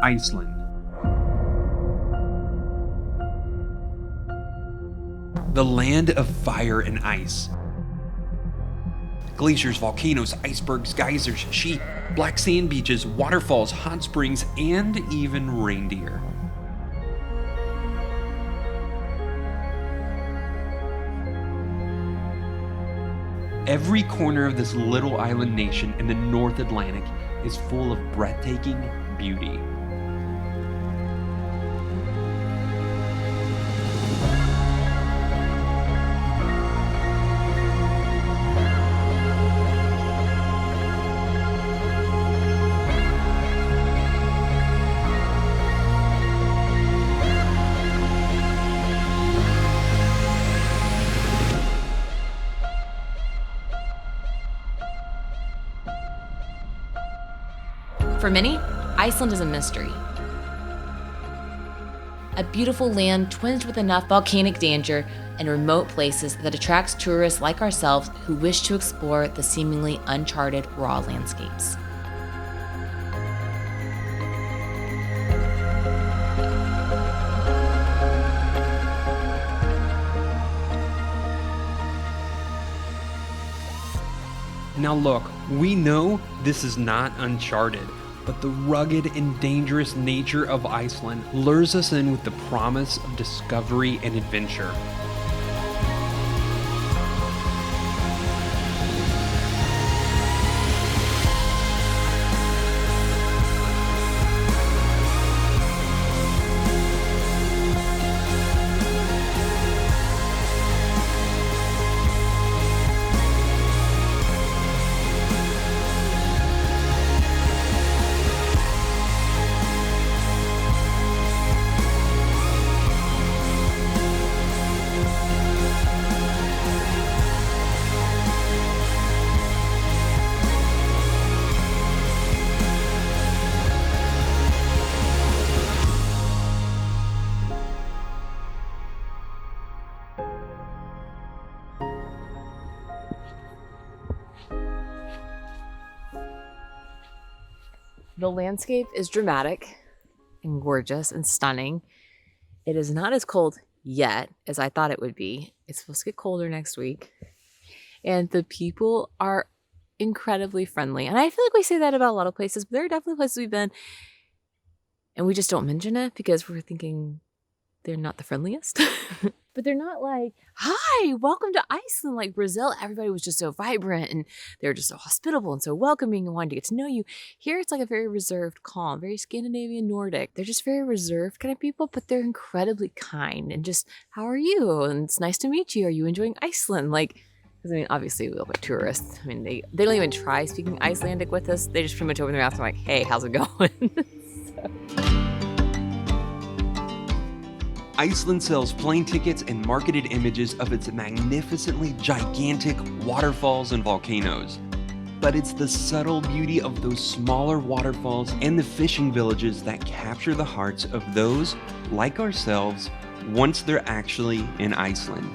Iceland. The land of fire and ice. Glaciers, volcanoes, icebergs, geysers, sheep, black sand beaches, waterfalls, hot springs, and even reindeer. Every corner of this little island nation in the North Atlantic is full of breathtaking beauty. For many, Iceland is a mystery. A beautiful land tinged with enough volcanic danger and remote places that attracts tourists like ourselves who wish to explore the seemingly uncharted raw landscapes. Now look, we know this is not uncharted, but the rugged and dangerous nature of Iceland lures us in with the promise of discovery and adventure. The landscape is dramatic and gorgeous and stunning. It is not as cold yet as I thought it would be. It's supposed to get colder next week. And the people are incredibly friendly. And I feel like we say that about a lot of places, but there are definitely places we've been and we just don't mention it because we're thinking they're not the friendliest. But they're not like, hi, welcome to Iceland. Like Brazil, everybody was just so vibrant and they were just so hospitable and so welcoming and wanted to get to know you. Here it's like a very reserved, calm, very Scandinavian Nordic. They're just very reserved kind of people, but they're incredibly kind and just, how are you? And it's nice to meet you. Are you enjoying Iceland? Like, because I mean, obviously we love a tourist. I mean, they don't even try speaking Icelandic with us. They just pretty much open their mouth and like, hey, how's it going? Iceland sells plane tickets and marketed images of its magnificently gigantic waterfalls and volcanoes. But it's the subtle beauty of those smaller waterfalls and the fishing villages that capture the hearts of those, like ourselves, once they're actually in Iceland.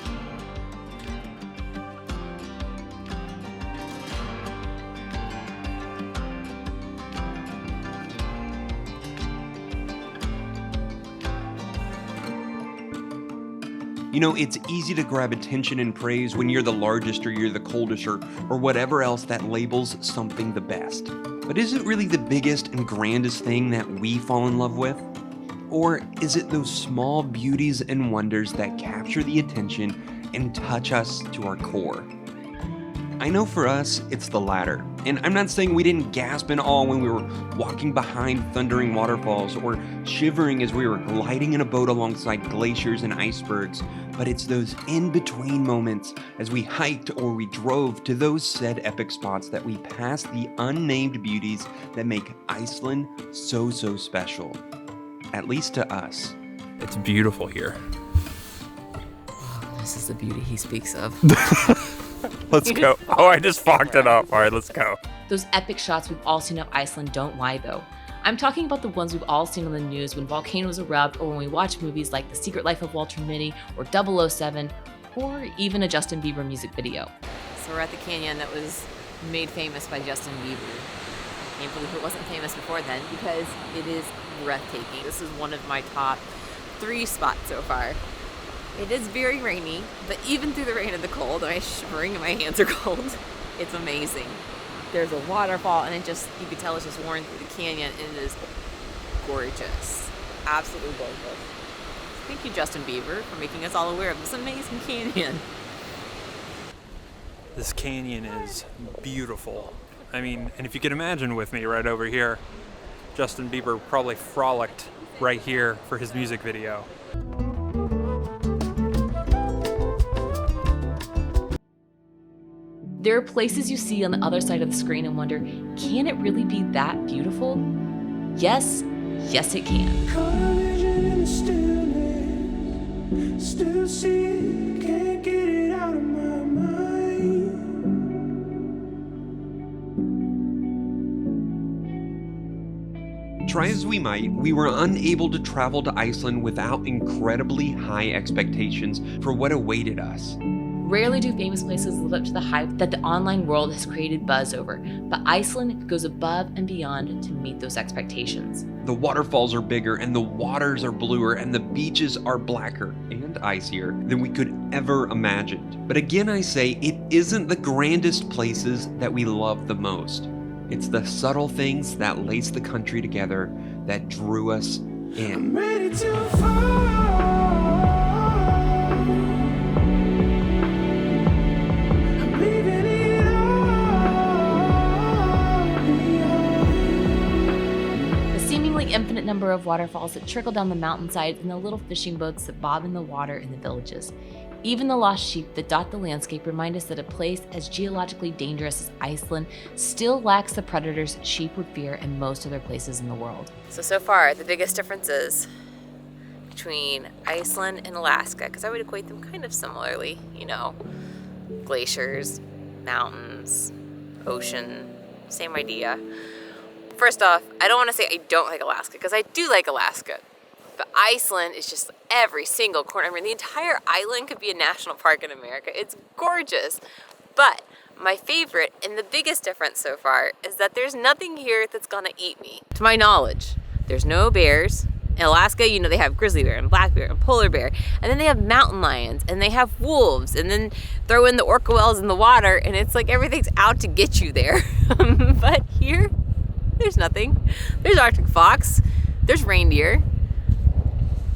You know, it's easy to grab attention and praise when you're the largest or you're the coldest or whatever else that labels something the best. But is it really the biggest and grandest thing that we fall in love with? Or is it those small beauties and wonders that capture the attention and touch us to our core? I know for us, it's the latter. And I'm not saying we didn't gasp in awe when we were walking behind thundering waterfalls or shivering as we were gliding in a boat alongside glaciers and icebergs, but it's those in-between moments as we hiked or we drove to those said epic spots that we passed the unnamed beauties that make Iceland so special. At least to us. It's beautiful here. This is the beauty he speaks of. Let's go. Oh, I just fucked it up. All right, let's go. Those epic shots we've all seen of Iceland don't lie, though. I'm talking about the ones we've all seen on the news when volcanoes erupt or when we watch movies like The Secret Life of Walter Mitty or 007 or even a Justin Bieber music video. So we're at the canyon that was made famous by Justin Bieber. Can't believe it wasn't famous before then because it is breathtaking. This is one of my top 3 spots so far. It is very rainy, but even through the rain and the cold, I'm shivering and my hands are cold. It's amazing. There's a waterfall and you can tell it's just worn through the canyon, and it is gorgeous. Absolutely gorgeous. Thank you, Justin Bieber, for making us all aware of this amazing canyon. This canyon is beautiful. I mean, and if you can imagine with me right over here, Justin Bieber probably frolicked right here for his music video. There are places you see on the other side of the screen and wonder, can it really be that beautiful? Yes, yes it can. Still see it, can't get it out of my mind. Try as we might, we were unable to travel to Iceland without incredibly high expectations for what awaited us. Rarely do famous places live up to the hype that the online world has created buzz over, but Iceland goes above and beyond to meet those expectations. The waterfalls are bigger, and the waters are bluer, and the beaches are blacker and icier than we could ever imagine. But again, I say, it isn't the grandest places that we love the most. It's the subtle things that lace the country together that drew us in. I'm ready to fall. Infinite number of waterfalls that trickle down the mountainsides and the little fishing boats that bob in the water in the villages. Even the lost sheep that dot the landscape remind us that a place as geologically dangerous as Iceland still lacks the predators sheep would fear in most other places in the world. So far, the biggest differences between Iceland and Alaska, because I would equate them kind of similarly, you know, glaciers, mountains, ocean, same idea. First off, I don't want to say I don't like Alaska, because I do like Alaska. But Iceland is just every single corner. I mean, the entire island could be a national park in America. It's gorgeous. But my favorite and the biggest difference so far is that there's nothing here that's gonna eat me. To my knowledge, there's no bears. In Alaska, you know, they have grizzly bear and black bear and polar bear. And then they have mountain lions and they have wolves. And then throw in the orca whales in the water and it's like everything's out to get you there. But here, there's nothing. There's Arctic fox. There's reindeer.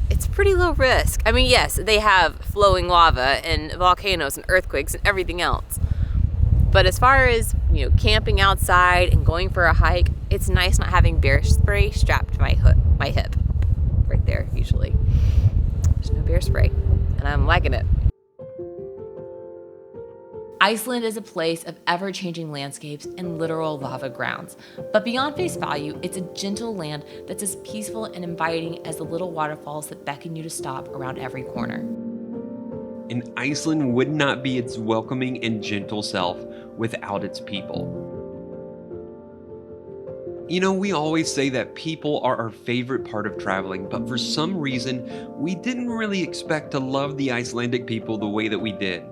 It's pretty low risk. I mean, yes, they have flowing lava and volcanoes and earthquakes and everything else. But as far as, you know, camping outside and going for a hike, it's nice not having bear spray strapped to my hip. Right there, usually. There's no bear spray. And I'm liking it. Iceland is a place of ever-changing landscapes and literal lava grounds. But beyond face value, it's a gentle land that's as peaceful and inviting as the little waterfalls that beckon you to stop around every corner. And Iceland would not be its welcoming and gentle self without its people. You know, we always say that people are our favorite part of traveling, but for some reason, we didn't really expect to love the Icelandic people the way that we did.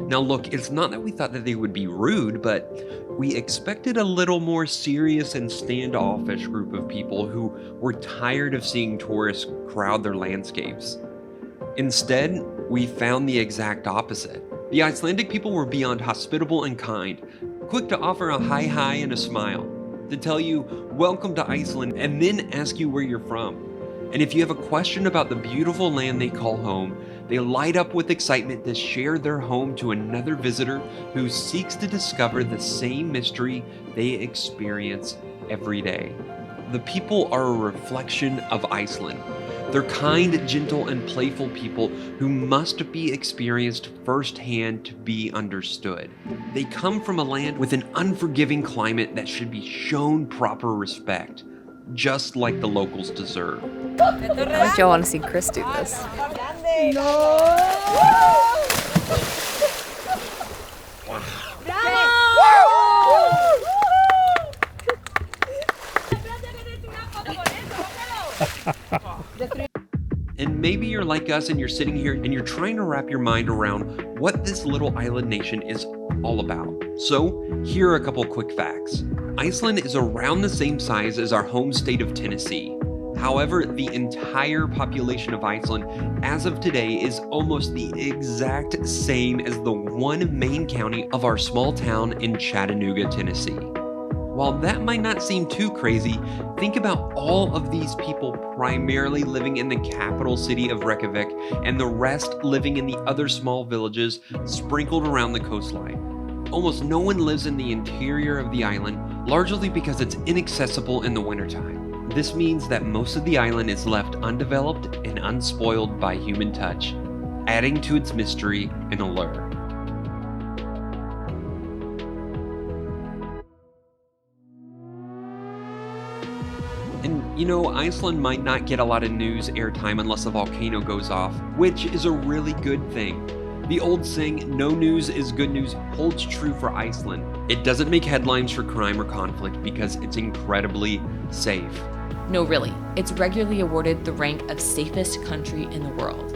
Now look, it's not that we thought that they would be rude, but we expected a little more serious and standoffish group of people who were tired of seeing tourists crowd their landscapes. Instead, we found the exact opposite. The Icelandic people were beyond hospitable and kind, quick to offer a hi and a smile, to tell you, welcome to Iceland, and then ask you where you're from. And if you have a question about the beautiful land they call home, they light up with excitement to share their home to another visitor who seeks to discover the same mystery they experience every day. The people are a reflection of Iceland. They're kind, gentle, and playful people who must be experienced firsthand to be understood. They come from a land with an unforgiving climate that should be shown proper respect, just like the locals deserve. I bet y'all want to see Chris do this. And maybe you're like us and you're sitting here and you're trying to wrap your mind around what this little island nation is all about. So here are a couple quick facts. Iceland is around the same size as our home state of Tennessee. However, the entire population of Iceland as of today is almost the exact same as the one main county of our small town in Chattanooga, Tennessee. While that might not seem too crazy, think about all of these people primarily living in the capital city of Reykjavik and the rest living in the other small villages sprinkled around the coastline. Almost no one lives in the interior of the island, largely because it's inaccessible in the wintertime. This means that most of the island is left undeveloped and unspoiled by human touch, adding to its mystery and allure. And Iceland might not get a lot of news airtime unless a volcano goes off, which is a really good thing. The old saying, no news is good news, holds true for Iceland. It doesn't make headlines for crime or conflict because it's incredibly safe. No, really. It's regularly awarded the rank of safest country in the world.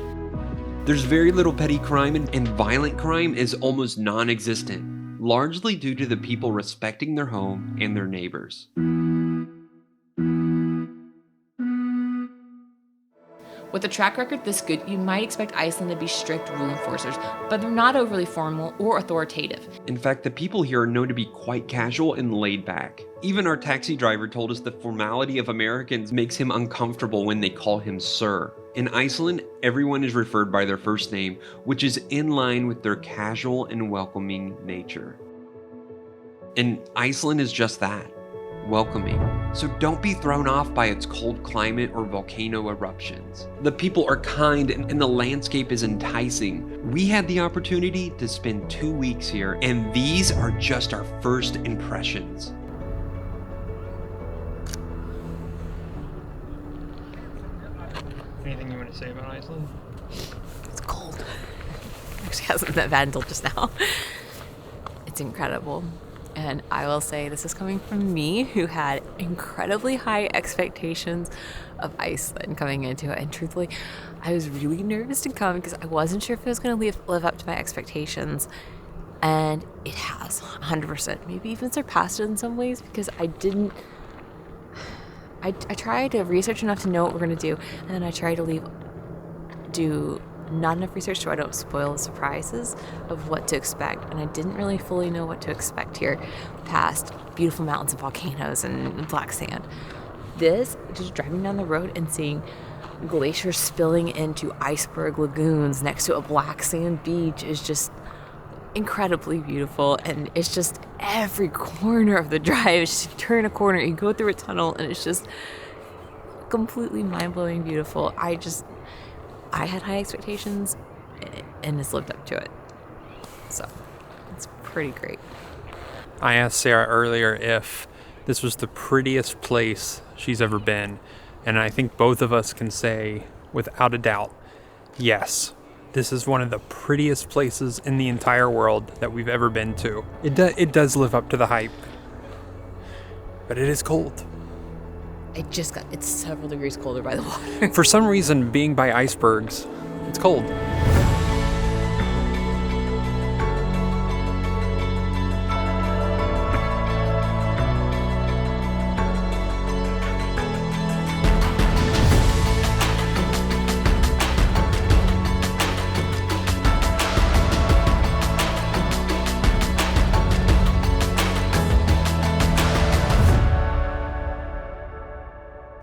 There's very little petty crime and violent crime is almost non-existent, largely due to the people respecting their home and their neighbors. With a track record this good, you might expect Iceland to be strict rule enforcers, but they're not overly formal or authoritative. In fact, the people here are known to be quite casual and laid back. Even our taxi driver told us the formality of Americans makes him uncomfortable when they call him sir. In Iceland, everyone is referred by their first name, which is in line with their casual and welcoming nature. And Iceland is just that. Welcoming. So don't be thrown off by its cold climate or volcano eruptions. The people are kind and the landscape is enticing. We had the opportunity to spend 2 weeks here, and these are just our first impressions. Anything you want to say about Iceland? It's cold. Actually hasn't been bad until just now. It's incredible. And I will say this is coming from me, who had incredibly high expectations of Iceland coming into it. And truthfully, I was really nervous to come because I wasn't sure if it was going to live up to my expectations. And it has, 100%. Maybe even surpassed it in some ways because I tried to research enough to know what we're going to do. And then I tried to do not enough research so I don't spoil the surprises of what to expect, and I didn't really fully know what to expect here past beautiful mountains and volcanoes and black sand. This, just driving down the road and seeing glaciers spilling into iceberg lagoons next to a black sand beach is just incredibly beautiful, and it's just every corner of the drive. Just you turn a corner, you go through a tunnel, and it's just completely mind-blowing beautiful. I had high expectations, and it's lived up to it. So, it's pretty great. I asked Sarah earlier if this was the prettiest place she's ever been, and I think both of us can say, without a doubt, yes. This is one of the prettiest places in the entire world that we've ever been to. It does live up to the hype, but it is cold. It's several degrees colder by the water. For some reason, being by icebergs, it's cold.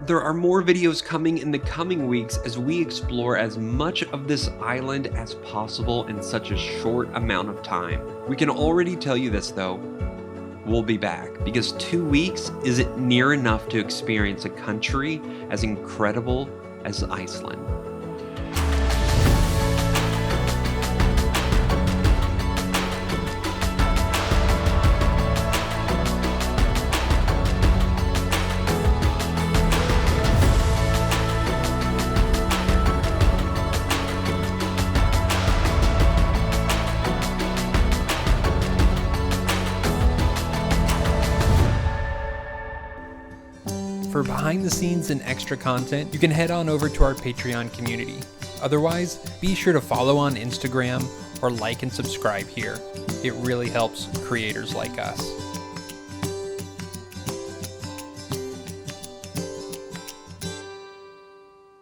There are more videos coming in the coming weeks as we explore as much of this island as possible in such a short amount of time. We can already tell you this though, we'll be back because 2 weeks isn't near enough to experience a country as incredible as Iceland. For behind the scenes and extra content, you can head on over to our Patreon community. Otherwise, be sure to follow on Instagram or like and subscribe here. It really helps creators like us.